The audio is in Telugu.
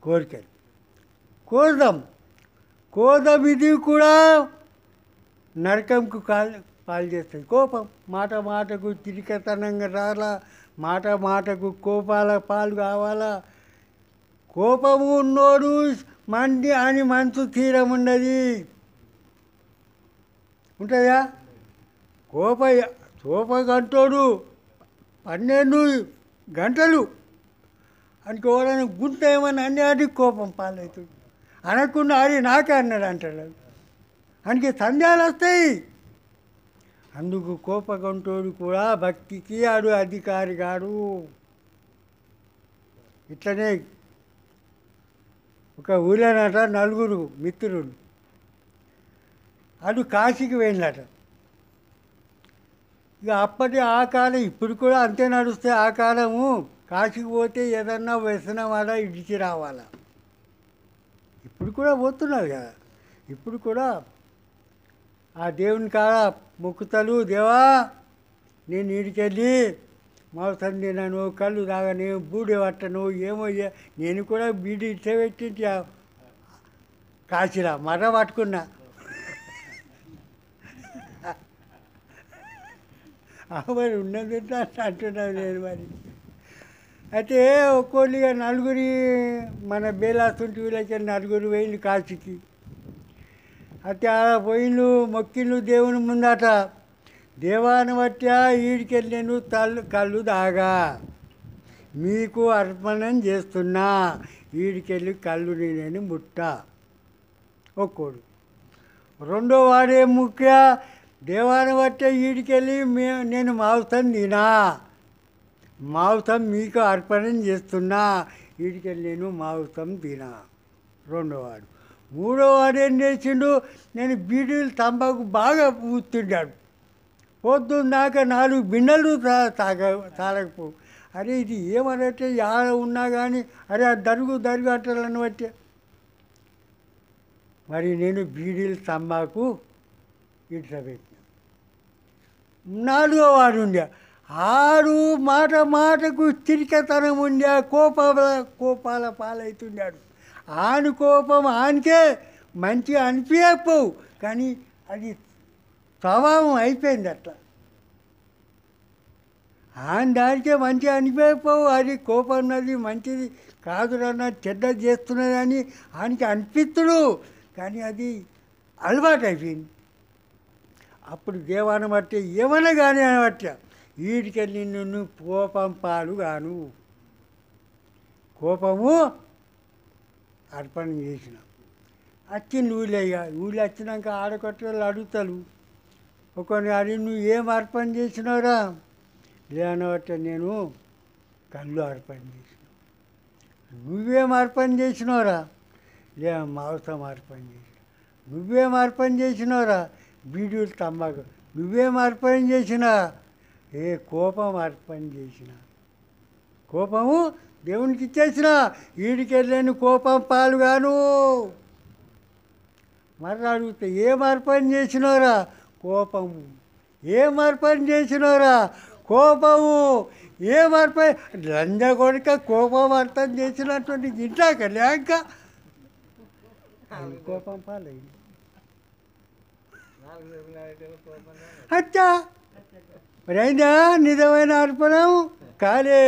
కోరికలు కోరుదాం. కోరుదాం, ఇది కూడా నరకంకు పాలు చేస్తుంది. కోపం మాట మాటకు తిరికతనంగా రాలా, మాట మాటకు కోపాల పాలు కావాలా. కోపము ఉన్నోడు మంది అని మనసు తీరం ఉండదు. ఉంటుందా? కోపగంటోడు 12 గంటలు అనుకోవాలని గుంట ఏమని అన్నీ కోపం పాలవుతుంది. అనకుండా అది నాకే అన్నాడు అంటాడు. అందుకే సందేహాలు వస్తాయి. అందుకు కోపగంటోడు కూడా భక్తికి ఆడు అధికారి కాడు. ఇట్లనే ఒక ఊళ్ళోనట 4 మిత్రులు అటు కాశీకి వెళ్ళినట. ఇక అప్పటి ఆ కాలం ఇప్పుడు కూడా అంతే నడుస్తే. ఆ కాలము కాశీకి పోతే ఏదన్నా వ్యసనం ఆడ ఇడిచి రావాలా. ఇప్పుడు కూడా పోతున్నారు కదా. ఇప్పుడు కూడా ఆ దేవుని కాడ మొక్కుతలు, దేవా నేను ఈడికెళ్ళి మాంసం తినను, కళ్ళు తాగను, బూడి పట్టను, ఏమో నేను కూడా బీడి ఇచ్చబెట్టి కాశీలా మర పట్టుకున్నా. మరి ఉన్నది అంటున్నాను నేను. మరి అయితే ఒక్కోళ్ళుగా 4 మన బేలాసుంటి వీళ్ళకి 4 వేలు కాశీకి. అయితే ఆడ పోయిళ్ళు మొక్కిళ్ళు దేవుని ముందట. దేవాన్ని బట్టా ఈడికెళ్ళి నేను కళ్ళు దాగా మీకు అర్పణం చేస్తున్నా, ఈడికెళ్ళి కళ్ళు నేను ముట్ట. ఒక్కోడు. రెండో వాడే ముఖ్య, దేవాన్ని బట్టే ఈడికెళ్ళి నేను మాంసం తినా, మాంసం మీకు అర్పణం చేస్తున్నా, ఈడికెళ్ళి నేను మాంసం తినా. రెండోవాడు. మూడోవాడు ఏం చేసిండు, నేను బీడీలు తంబాకు బాగా ఊతుండాడు. పొద్దున్నాక 4 బిన్నెలు తాగకపో. అరే ఇది ఏమనంటే ఆడ ఉన్నా కానీ అరే ఆ దరుగు అంటారని బట్టే. మరి నేను బీడీలు తంబాకు ఇట్లా పెట్టిన. 4వ వాడు ఉండే, ఆడు మాట మాటకు చిరికతనం ఉండే, కోపాల పాలవుతుండాడు. ఆని కోపం ఆనికే మంచిగా అనిపించకపోవు, కానీ అది స్వభావం అయిపోయింది అట్లా. ఆని దానికే మంచిగా అనిపించకపోవు, అది కోపం ఉన్నది మంచిది కాదురన్న చెడ్డ చేస్తున్నదని ఆయనకి అనిపిస్తుడు, కానీ అది అలవాటు అయిపోయింది. అప్పుడు దేవాన్ని బట్టి ఏమన్నా కానీ అనబట్ట వీడికెళ్ళి నిన్ను కోపం పాలు గాను. కోపము అర్పణ చేసిన. వచ్చింది ఊళ్ళో. ఇక ఊళ్ళో వచ్చినాక ఆడకొట్టలు అడుగుతారు. ఒకరిని అడిగి నువ్వు ఏం అర్పణ చేసినావురా? లేనబట్ట నేను కళ్ళు అర్పణ చేసిన. నువ్వేం అర్పణ చేసినావురా? లే మాంసం అర్పణ చేసిన. నువ్వేం అర్పణ చేసినావురా? బీడీలు తంబాకు. నువ్వేం అర్పణ చేసినా? కోపం అర్పణ చేసిన. కోపము దేవునికి ఇచ్చేసిన. వీడికెళ్ళని కోపం పాలుగాను. మరి అడిగితే ఏం అర్పణ చేసినోరా? కోపము. ఏం అర్పణ చేసినోరా? కోపము. ఏం అర్పణ లంజ కొడుక కోపం అర్థం చేసినటువంటి ఇంటాక లేక కోపం పాలైంది. అచ్చా మరి అయినా నిజమైన అర్పణం కాలే.